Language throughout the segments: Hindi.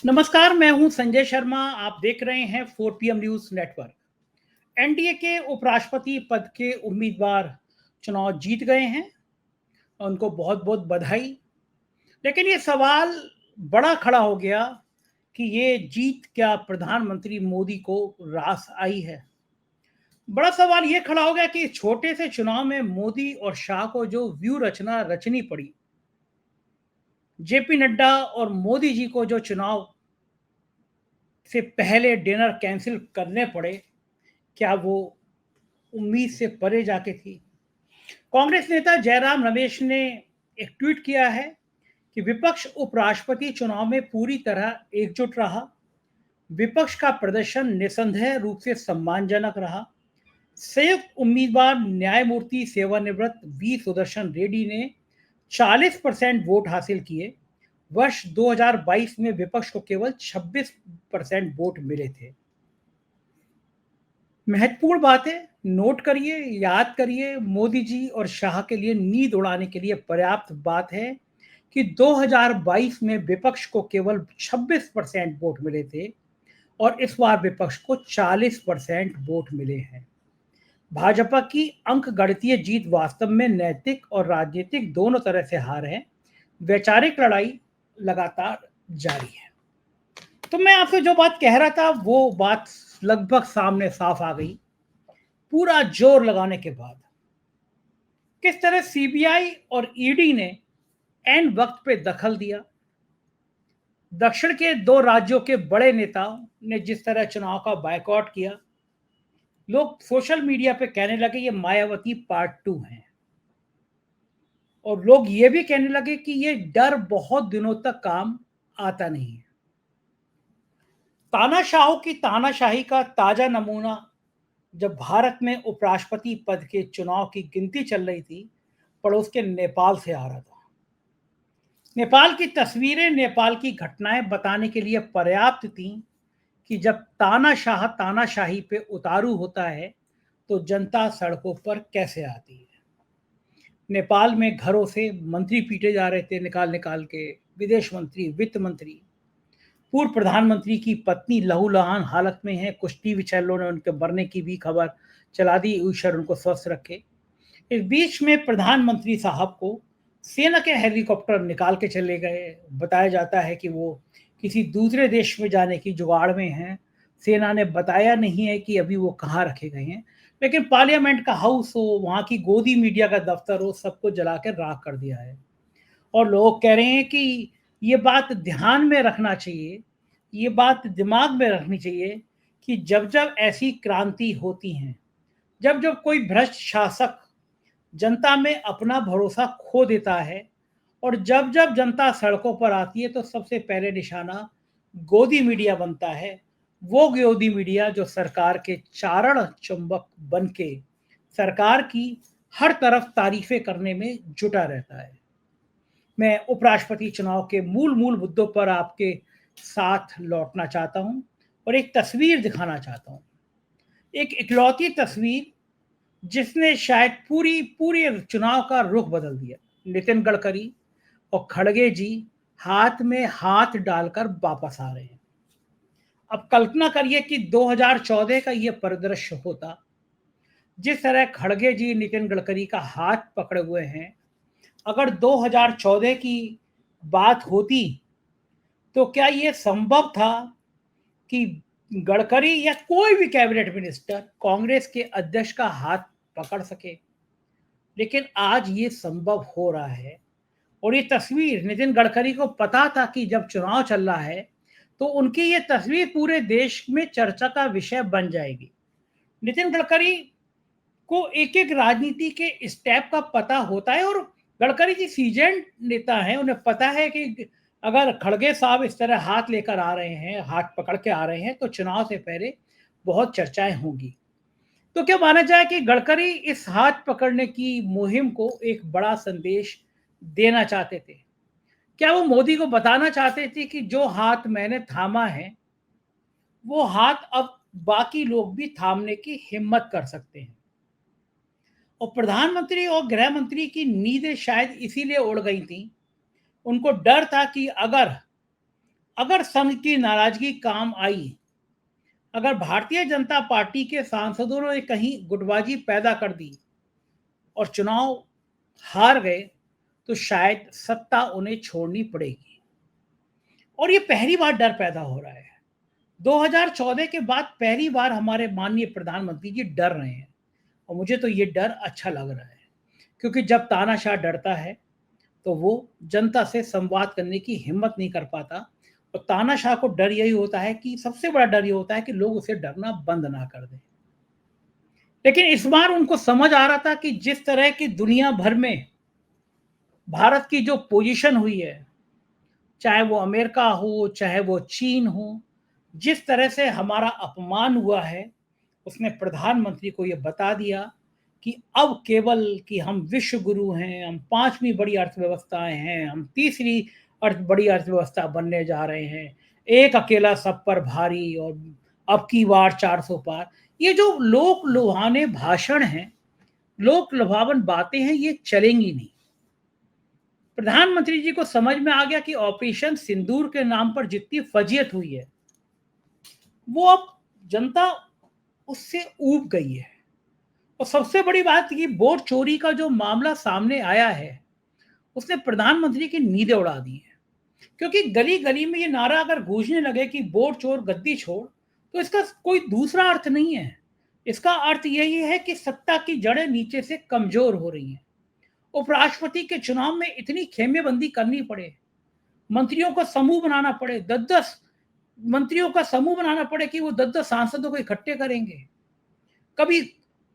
नमस्कार, मैं हूं संजय शर्मा। आप देख रहे हैं 4 PM न्यूज नेटवर्क। एनडीए के उपराष्ट्रपति पद के उम्मीदवार चुनाव जीत गए हैं। उनको बहुत बहुत बधाई। लेकिन ये सवाल बड़ा खड़ा हो गया कि ये जीत क्या प्रधानमंत्री मोदी को रास आई है। बड़ा सवाल ये खड़ा हो गया कि इस छोटे से चुनाव में मोदी और शाह को जो व्यू रचना रचनी पड़ी, जेपी नड्डा और मोदी जी को जो चुनाव से पहले डिनर कैंसिल करने पड़े, क्या वो उम्मीद से परे जाके थी। कांग्रेस नेता जयराम रमेश ने एक ट्वीट किया है कि विपक्ष उपराष्ट्रपति चुनाव में पूरी तरह एकजुट रहा। विपक्ष का प्रदर्शन निसंदेह रूप से सम्मानजनक रहा। संयुक्त उम्मीदवार न्यायमूर्ति सेवानिवृत्त वी सुदर्शन रेड्डी ने 40% वोट हासिल किए। वर्ष 2022 में विपक्ष को केवल 26% वोट मिले थे। महत्वपूर्ण बात है, नोट करिए, याद करिए, मोदी जी और शाह के लिए नींद उड़ाने के लिए पर्याप्त बात है कि 2022 में विपक्ष को केवल 26% वोट मिले थे और इस बार विपक्ष को 40% वोट मिले हैं। भाजपा की अंक गणितीय जीत वास्तव में नैतिक और राजनीतिक दोनों तरह से हार है। वैचारिक लड़ाई लगातार जारी है। तो मैं आपसे जो बात कह रहा था वो बात लगभग सामने साफ आ गई। पूरा जोर लगाने के बाद किस तरह सीबीआई और ईडी ने एन वक्त पे दखल दिया। दक्षिण के दो राज्यों के बड़े नेताओं ने जिस तरह चुनाव का बायकॉट किया, लोग सोशल मीडिया पे कहने लगे ये मायावती पार्ट 2 है। और लोग ये भी कहने लगे कि ये डर बहुत दिनों तक काम आता नहीं है। तानाशाहों की तानाशाही का ताजा नमूना जब भारत में उपराष्ट्रपति पद के चुनाव की गिनती चल रही थी, पड़ोस के नेपाल से आ रहा था। नेपाल की तस्वीरें, नेपाल की घटनाएं बताने के लिए पर्याप्त थीं कि जब तानाशाह तानाशाही पे उतारू होता है तो जनता सड़कों पर कैसे आती है। नेपाल में घरों से मंत्री पीटे जा रहे थे निकाल निकाल के। विदेश मंत्री, वित्त मंत्री, पूर्व प्रधानमंत्री की पत्नी लहूलुहान हालत में है। कुछ टीवी चैनलों ने उनके मरने की भी खबर चला दी। ईश्वर उनको स्वस्थ रखे। इस बीच में प्रधानमंत्री साहब को सेना के हेलीकॉप्टर निकाल के चले गए। बताया जाता है कि वो किसी दूसरे देश में जाने की जुगाड़ में हैं। सेना ने बताया नहीं है कि अभी वो कहाँ रखे गए हैं। लेकिन पार्लियामेंट का हाउस हो, वहाँ की गोदी मीडिया का दफ्तर हो, सबको जला के राख कर दिया है। और लोग कह रहे हैं कि ये बात ध्यान में रखना चाहिए, ये बात दिमाग में रखनी चाहिए कि जब जब ऐसी क्रांति होती हैं, जब जब कोई भ्रष्ट शासक जनता में अपना भरोसा खो देता है और जब जब जनता सड़कों पर आती है तो सबसे पहले निशाना गोदी मीडिया बनता है। वो गोदी मीडिया जो सरकार के चारण चुंबक बन के सरकार की हर तरफ तारीफें करने में जुटा रहता है। मैं उपराष्ट्रपति चुनाव के मूल मूल मुद्दों पर आपके साथ लौटना चाहता हूं और एक तस्वीर दिखाना चाहता हूं। एक इकलौती तस्वीर जिसने शायद पूरी पूरी चुनाव का रुख बदल दिया। नितिन गडकरी और खड़गे जी हाथ में हाथ डालकर वापस आ रहे हैं। अब कल्पना करिए कि 2014 का यह परिदृश्य होता। जिस तरह खड़गे जी नितिन गडकरी का हाथ पकड़े हुए हैं, अगर 2014 की बात होती तो क्या यह संभव था कि गडकरी या कोई भी कैबिनेट मिनिस्टर कांग्रेस के अध्यक्ष का हाथ पकड़ सके। लेकिन आज ये संभव हो रहा है। और ये तस्वीर नितिन गडकरी को पता था कि जब चुनाव चल रहा है तो उनकी ये तस्वीर पूरे देश में चर्चा का विषय बन जाएगी। नितिन गडकरी को एक एक राजनीति के स्टेप का पता होता है और गडकरी जी सीजन नेता हैं। उन्हें पता है कि अगर खड़गे साहब इस तरह हाथ लेकर आ रहे हैं, हाथ पकड़ के आ रहे हैं, तो चुनाव से पहले बहुत चर्चाएं होंगी। तो क्या माना जाए कि गडकरी इस हाथ पकड़ने की मुहिम को एक बड़ा संदेश देना चाहते थे। क्या वो मोदी को बताना चाहते थे कि जो हाथ मैंने थामा है वो हाथ अब बाकी लोग भी थामने की हिम्मत कर सकते हैं। और प्रधानमंत्री और गृह मंत्री की नींदें शायद इसीलिए उड़ गई थी। उनको डर था कि अगर अगर संघ की नाराजगी काम आई, अगर भारतीय जनता पार्टी के सांसदों ने कहीं गुटबाजी पैदा कर दी और चुनाव हार गए, तो शायद सत्ता उन्हें छोड़नी पड़ेगी। और ये पहली बार डर पैदा हो रहा है। 2014 के बाद पहली बार हमारे माननीय प्रधानमंत्री जी डर रहे हैं, और मुझे तो ये डर अच्छा लग रहा है, क्योंकि जब तानाशाह डरता है तो वो जनता से संवाद करने की हिम्मत नहीं कर पाता। और तानाशाह को डर यही होता है कि सबसे बड़ा डर ये होता है कि लोग उसे डरना बंद ना कर दें। लेकिन इस बार उनको समझ आ रहा था कि जिस तरह की दुनिया भर में भारत की जो पोजीशन हुई है, चाहे वो अमेरिका हो, चाहे वो चीन हो, जिस तरह से हमारा अपमान हुआ है, उसने प्रधानमंत्री को ये बता दिया कि अब केवल कि हम विश्व गुरु हैं, हम 5वीं बड़ी अर्थव्यवस्थाएं हैं, हम तीसरी बड़ी अर्थव्यवस्था बनने जा रहे हैं, एक अकेला सब पर भारी और अब की बार 400 पार। ये जो लोक लुभाने भाषण हैं, लोक लुभावन बातें हैं, ये चलेंगी नहीं। प्रधानमंत्री जी को समझ में आ गया कि ऑपरेशन सिंदूर के नाम पर जितनी फजीयत हुई है, वो अब जनता उससे ऊब गई है। और सबसे बड़ी बात कि वोट चोरी का जो मामला सामने आया है, उसने प्रधानमंत्री की नींदें उड़ा दी है। क्योंकि गली गली में ये नारा अगर गूंजने लगे कि वोट चोर गद्दी छोड़, तो इसका कोई दूसरा अर्थ नहीं है। इसका अर्थ यही है कि सत्ता की जड़ें नीचे से कमजोर हो रही हैं। उपराष्ट्रपति के चुनाव में इतनी खेमेबंदी करनी पड़े, मंत्रियों का समूह बनाना पड़े, 10-10 मंत्रियों का समूह बनाना पड़े कि वो 10-10 सांसदों को इकट्ठे करेंगे। कभी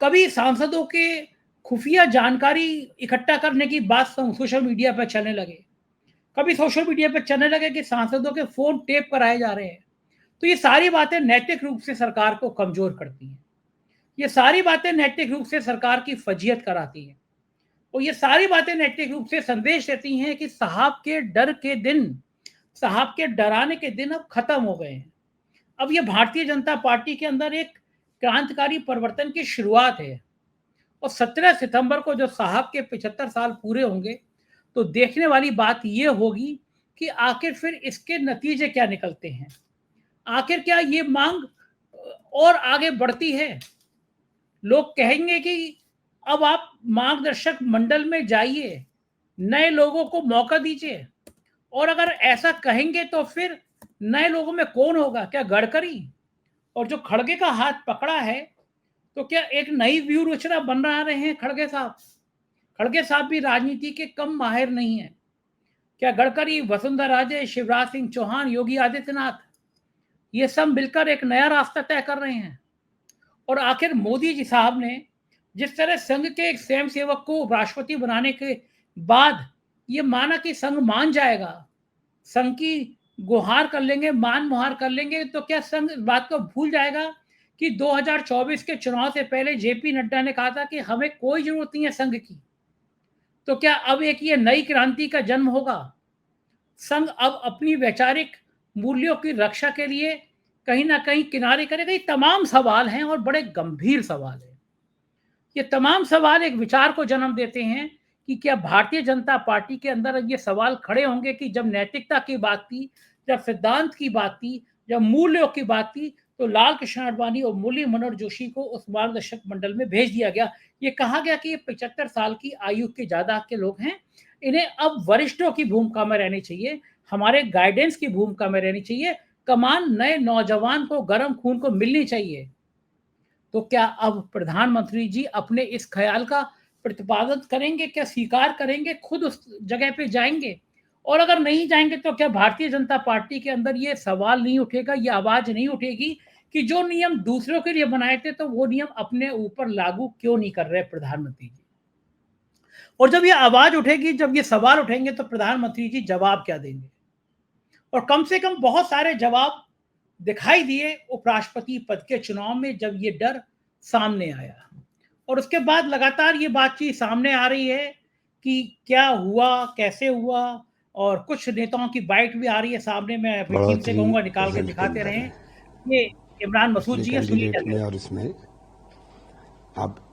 कभी सांसदों के खुफिया जानकारी इकट्ठा करने की बात सोशल मीडिया पर चलने लगे, कभी सोशल मीडिया पर चलने लगे कि सांसदों के फोन टेप कराए जा रहे हैं। तो ये सारी बातें नैतिक रूप से सरकार को कमजोर करती हैं। ये सारी बातें नैतिक रूप से सरकार की फजीयत कराती हैं। और ये सारी बातें नैतिक रूप से संदेश देती हैं कि साहब के डर के दिन, साहब के डराने के दिन अब खत्म हो गए हैं। अब ये भारतीय जनता पार्टी के अंदर एक क्रांतिकारी परिवर्तन की शुरुआत है। और 17 सितंबर को जो साहब के 75 साल पूरे होंगे, तो देखने वाली बात ये होगी कि आखिर फिर इसके नतीजे क्या निकलते हैं। आखिर क्या ये मांग और आगे बढ़ती है? लोग कहेंगे कि अब आप मार्गदर्शक मंडल में जाइए, नए लोगों को मौका दीजिए। और अगर ऐसा कहेंगे तो फिर नए लोगों में कौन होगा? क्या गडकरी? और जो खड़गे का हाथ पकड़ा है, तो क्या एक नई व्यूह रचना बन रहे हैं खड़गे साहब? खड़गे साहब भी राजनीति के कम माहिर नहीं है। क्या गडकरी, वसुंधरा राजे, शिवराज सिंह चौहान, योगी आदित्यनाथ, ये सब मिलकर एक नया रास्ता तय कर रहे हैं? और आखिर मोदी जी साहब ने जिस तरह संघ के एक स्वयं सेवक को उपराष्ट्रपति बनाने के बाद ये माना कि संघ मान जाएगा, संघ की गुहार कर लेंगे, मान मुहार कर लेंगे, तो क्या संघ इस बात को भूल जाएगा कि 2024 के चुनाव से पहले जेपी नड्डा ने कहा था कि हमें कोई जरूरत नहीं है संघ की? तो क्या अब एक ये नई क्रांति का जन्म होगा? संघ अब अपनी वैचारिक मूल्यों की रक्षा के लिए कहीं ना कहीं किनारे करेगा? ये तमाम सवाल हैं और बड़े गंभीर सवाल हैं। ये तमाम सवाल एक विचार को जन्म देते हैं कि क्या भारतीय जनता पार्टी के अंदर अब ये सवाल खड़े होंगे कि जब नैतिकता की बात थी, जब सिद्धांत की बात थी, जब मूल्यों की बात थी, तो लाल कृष्ण आडवाणी और मुरली मनोहर जोशी को उस मार्गदर्शक मंडल में भेज दिया गया। ये कहा गया कि ये 75 साल की आयु के ज्यादा के लोग हैं, इन्हें अब वरिष्ठों की भूमिका में रहनी चाहिए, हमारे गाइडेंस की भूमिका में रहनी चाहिए, कमान नए नौजवान को, गर्म खून को मिलनी चाहिए। तो क्या अब प्रधानमंत्री जी अपने इस ख्याल का प्रतिपादन करेंगे? क्या स्वीकार करेंगे? खुद उस जगह पे जाएंगे? और अगर नहीं जाएंगे तो क्या भारतीय जनता पार्टी के अंदर ये सवाल नहीं उठेगा, ये आवाज नहीं उठेगी कि जो नियम दूसरों के लिए बनाए थे, तो वो नियम अपने ऊपर लागू क्यों नहीं कर रहे प्रधानमंत्री जी? और जब ये आवाज उठेगी, जब ये सवाल उठेंगे, तो प्रधानमंत्री जी जवाब क्या देंगे? और कम से कम बहुत सारे जवाब दिखाई दिए उपराष्ट्रपति पद के चुनाव में, जब ये डर सामने आया। और उसके बाद लगातार ये बातचीत सामने आ रही है कि क्या हुआ, कैसे हुआ, और कुछ नेताओं की बाइट भी आ रही है सामने। मैं अपनी टीम बहुत से ही कहूंगा निकाल के रिजल्ट दिखाते अंदर रहें। है ये इमरान मसूद पिछले जी है, सुनिए कैंडिडेट क्या में, कहते और इसमें आप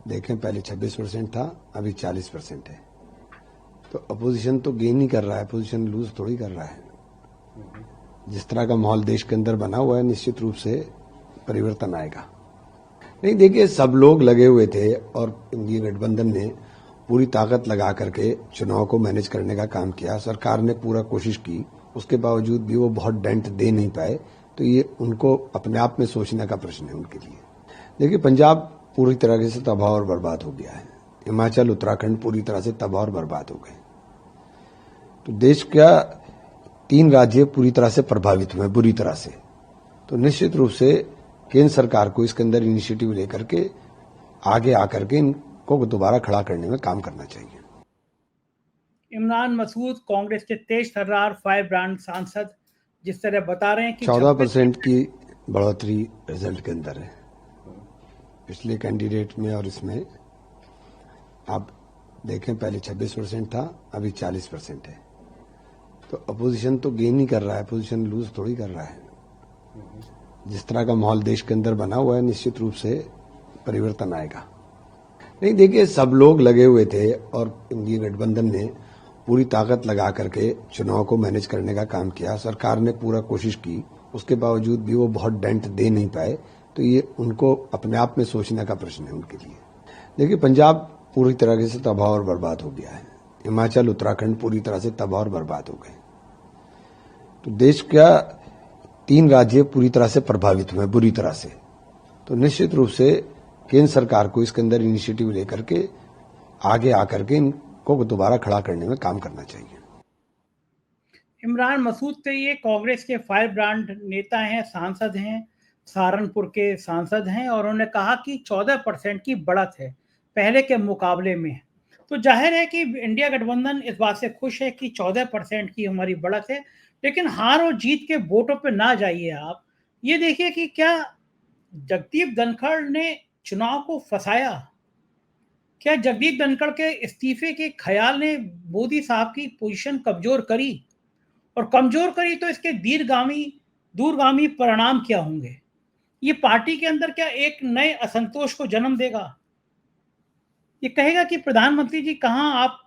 देखें पहले 26% था, अभी 40% है। तो अपोजिशन तो गेन ही कर रहा है, अपोजिशन लूज थोड़ी कर रहा है। जिस तरह का माहौल देश के अंदर बना हुआ है, निश्चित रूप से परिवर्तन आएगा। नहीं, देखिए, सब लोग लगे हुए थे और इंडिया गठबंधन ने पूरी ताकत लगा करके चुनाव को मैनेज करने का काम किया। सरकार ने पूरा कोशिश की, उसके बावजूद भी वो बहुत डेंट दे नहीं पाए। तो ये उनको अपने आप में सोचने का प्रश्न है उनके लिए। देखिए, पंजाब पूरी तरह से तबाह और बर्बाद हो गया है। हिमाचल, उत्तराखंड पूरी तरह से तबाह और बर्बाद हो गए। तो देश का 3 राज्य पूरी तरह से प्रभावित हुए, बुरी तरह से। तो निश्चित रूप से केंद्र सरकार को इसके अंदर इनिशिएटिव लेकर के आगे आकर के इनको दोबारा खड़ा करने में काम करना चाहिए। इमरान मसूद कांग्रेस के तेज तर्रार फायर ब्रांड सांसद जिस तरह बता रहे हैं कि 14% की बढ़ोतरी रिजल्ट के अंदर है पिछले कैंडिडेट में और इसमें। आप देखें, पहले 26% था, अभी 40% है। तो अपोजिशन तो गेन ही कर रहा है, अपोजिशन लूज थोड़ी कर रहा है। जिस तरह का माहौल देश के अंदर बना हुआ है, निश्चित रूप से परिवर्तन आएगा। नहीं, देखिए, सब लोग लगे हुए थे और इंडिया गठबंधन ने पूरी ताकत लगा करके चुनाव को मैनेज करने का काम किया। सरकार ने पूरा कोशिश की, उसके बावजूद भी वो बहुत डेंट दे नहीं पाए। तो ये उनको अपने आप में सोचने का प्रश्न है उनके लिए। देखिए, पंजाब पूरी तरह से तबाह और बर्बाद हो गया है। हिमाचल, उत्तराखंड पूरी तरह से तबाह और बर्बाद हो गए। तो देश का 3 राज्य पूरी तरह से प्रभावित हुए, बुरी तरह से। तो निश्चित रूप से केंद्र सरकार को इसके अंदर इनिशिएटिव लेकर के आगे आकर के इनको दोबारा खड़ा करने में काम करना चाहिए। इमरान मसूद थे, ये कांग्रेस के फायर ब्रांड नेता हैं, सांसद हैं, सहारनपुर के सांसद हैं और उन्होंने कहा कि 14% की बढ़त है पहले के मुकाबले में। तो जाहिर है कि इंडिया गठबंधन इस बात से खुश है कि 14% की हमारी बढ़त है। लेकिन हार और जीत के वोटों पे ना जाइए आप। ये देखिए कि क्या जगदीप धनखड़ ने चुनाव को फंसाया? क्या जगदीप धनखड़ के इस्तीफे के ख्याल ने मोदी साहब की पोजीशन कमजोर करी? और कमजोर करी तो इसके दूरगामी परिणाम क्या होंगे? ये पार्टी के अंदर क्या एक नए असंतोष को जन्म देगा? ये कहेगा कि प्रधानमंत्री जी कहां आप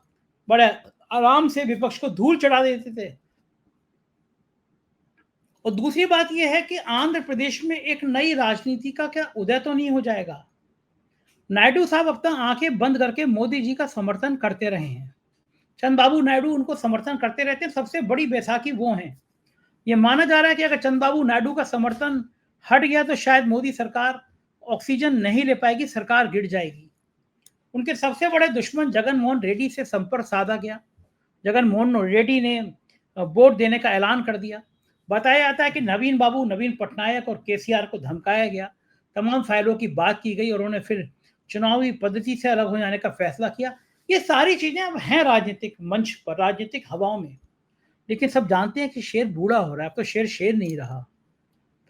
बड़े आराम से विपक्ष को धूल चढ़ा देते थे। और दूसरी बात यह है कि आंध्र प्रदेश में एक नई राजनीति का क्या उदय तो नहीं हो जाएगा? नायडू साहब अब तक आंखें बंद करके मोदी जी का समर्थन करते रहे हैं। चंद्रबाबू नायडू उनको समर्थन करते रहते हैं। सबसे बड़ी बैसाखी वो हैं। ये माना जा रहा है कि अगर चंद्रबाबू नायडू का समर्थन हट गया तो शायद मोदी सरकार ऑक्सीजन नहीं ले पाएगी, सरकार गिर जाएगी। उनके सबसे बड़े दुश्मन जगन मोहन रेड्डी से संपर्क साधा गया। जगन मोहन रेड्डी ने वोट देने का ऐलान कर दिया। बताया जाता है कि नवीन पटनायक और केसीआर को धमकाया गया। तमाम फाइलों की बात की गई और उन्होंने फिर चुनावी पद्धति से अलग हो जाने का फैसला किया। ये सारी चीजें अब हैं राजनीतिक मंच पर, राजनीतिक हवाओं में। लेकिन सब जानते हैं कि शेर बूढ़ा हो रहा है। अब तो शेर नहीं रहा।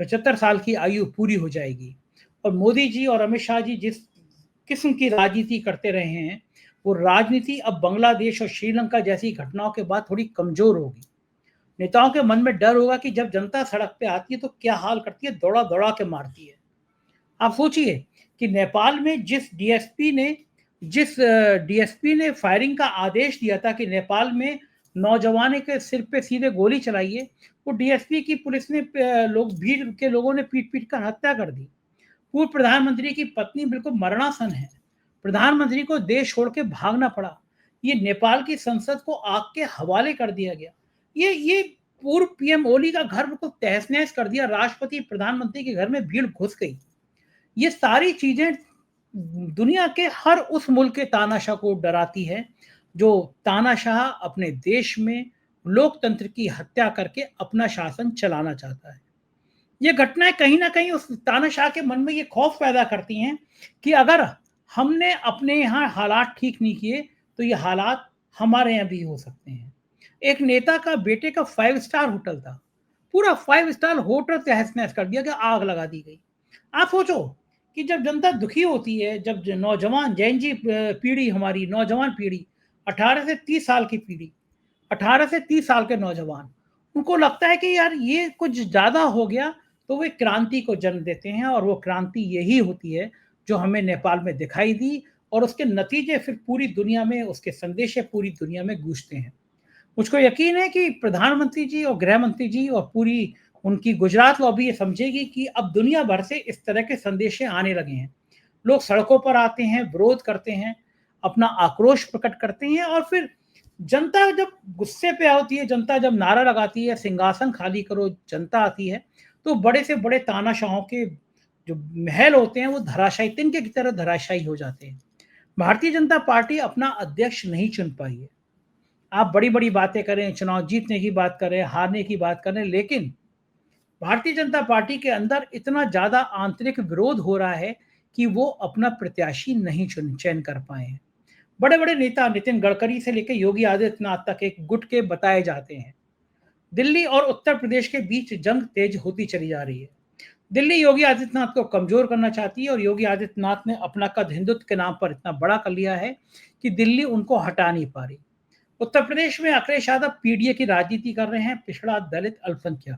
75 साल की आयु पूरी हो जाएगी और मोदी जी और अमित शाह जी जिस किस्म की राजनीति करते रहे हैं, वो राजनीति अब बांग्लादेश और श्रीलंका जैसी घटनाओं के बाद थोड़ी कमजोर होगी। नेताओं के मन में डर होगा कि जब जनता सड़क पे आती है तो क्या हाल करती है, दौड़ा दौड़ा के मारती है। आप सोचिए कि नेपाल में जिस डीएसपी ने फायरिंग का आदेश दिया था कि नेपाल में नौजवान के सिर पे सीधे गोली चलाइए, वो डीएसपी की पुलिस ने भीड़ के लोगों ने पीट पीट कर हत्या कर दी। पूर्व प्रधानमंत्री की पत्नी बिल्कुल मरणासन है। प्रधानमंत्री को देश छोड़ के भागना पड़ा। ये नेपाल की संसद को आग के हवाले कर दिया गया। ये पूर्व पीएम ओली का घर बिल्कुल तहस नहस कर दिया। राष्ट्रपति प्रधानमंत्री के घर में भीड़ घुस गई। ये सारी चीजें दुनिया के हर उस मुल्क के तानाशाह को डराती है जो तानाशाह अपने देश में लोकतंत्र की हत्या करके अपना शासन चलाना चाहता है। ये घटनाएं कहीं ना कहीं उस तानाशाह के मन में ये खौफ पैदा करती हैं कि अगर हमने अपने यहाँ हालात ठीक नहीं किए तो ये हालात हमारे यहाँ भी हो सकते हैं। एक नेता का बेटे का 5 स्टार होटल था, पूरा 5 स्टार होटल तहस नहस कर दिया गया, आग लगा दी गई। आप सोचो कि जब जनता दुखी होती है, जब नौजवान जैनजी पीढ़ी, हमारी नौजवान पीढ़ी 18 से 30 साल की पीढ़ी, 18 से 30 साल के नौजवान, उनको लगता है कि यार ये कुछ ज़्यादा हो गया, तो वे क्रांति को जन्म देते हैं और वो क्रांति यही होती है जो हमें नेपाल में दिखाई दी और उसके नतीजे फिर पूरी दुनिया में, उसके संदेश पूरी दुनिया में गूंजते हैं। मुझको यकीन है कि प्रधानमंत्री जी और गृह मंत्री जी और पूरी उनकी गुजरात लॉबी ये समझेगी कि अब दुनिया भर से इस तरह के संदेशे आने लगे हैं। लोग सड़कों पर आते हैं, विरोध करते हैं, अपना आक्रोश प्रकट करते हैं और फिर जनता जब गुस्से पे होती है, जनता जब नारा लगाती है, सिंहासन खाली करो, जनता आती है, तो बड़े से बड़े तानाशाहों के जो महल होते हैं, वो धराशायी तिनके की तरह धराशायी हो जाते हैं। भारतीय जनता पार्टी अपना अध्यक्ष नहीं चुन पाई है। आप बड़ी-बड़ी बातें करें, चुनाव जीतने की बात करें, हारने की बात करें, लेकिन भारतीय जनता पार्टी के अंदर इतना ज़्यादा आंतरिक विरोध हो रहा है कि वो अपना प्रत्याशी नहीं चयन कर पाए हैं। बड़े-बड़े नेता नितिन गडकरी से लेकर योगी आदित्यनाथ तक एक गुट के बताए जाते हैं। दिल्ली और उत्तर प्रदेश के बीच जंग तेज होती चली जा रही है। दिल्ली योगी आदित्यनाथ को कमजोर करना चाहती है और योगी आदित्यनाथ ने अपना कद हिंदुत्व के नाम पर इतना बड़ा कर लिया है कि दिल्ली उनको हटा नहीं पा रही। उत्तर प्रदेश में अखिलेश यादव पीडीए की राजनीति कर रहे हैं, पिछड़ा दलित अल्पसंख्यक,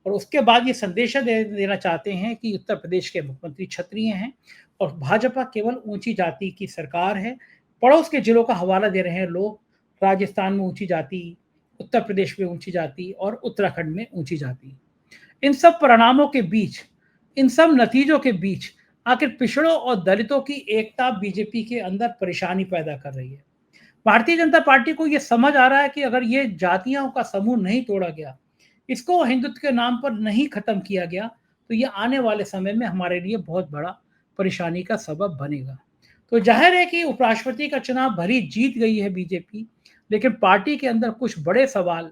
और उसके बाद ये संदेश देना चाहते हैं कि उत्तर प्रदेश के मुख्यमंत्री क्षत्रिय हैं और भाजपा केवल ऊंची जाति की सरकार है। पड़ोस के जिलों का हवाला दे रहे हैं लोग, राजस्थान में ऊंची जाति, उत्तर प्रदेश में ऊंची जाति और उत्तराखंड में ऊंची जाति। इन सब परिणामों के बीच, इन सब नतीजों के बीच आखिर पिछड़ों और दलितों की एकता बीजेपी के अंदर परेशानी पैदा कर रही है। भारतीय जनता पार्टी को यह समझ आ रहा है कि अगर ये जातियों का समूह नहीं तोड़ा गया, इसको हिंदुत्व के नाम पर नहीं खत्म किया गया, तो ये आने वाले समय में हमारे लिए बहुत बड़ा परेशानी का सबब बनेगा। तो जाहिर है कि उपराष्ट्रपति का चुनाव भली जीत गई है बीजेपी, लेकिन पार्टी के अंदर कुछ बड़े सवाल,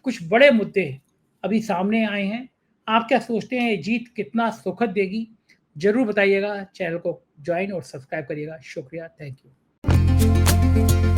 कुछ बड़े मुद्दे अभी सामने आए हैं। आप क्या सोचते हैं, ये जीत कितना सुखद देगी? ज़रूर बताइएगा। चैनल को जॉइन और सब्सक्राइब करिएगा। शुक्रिया, थैंक यू।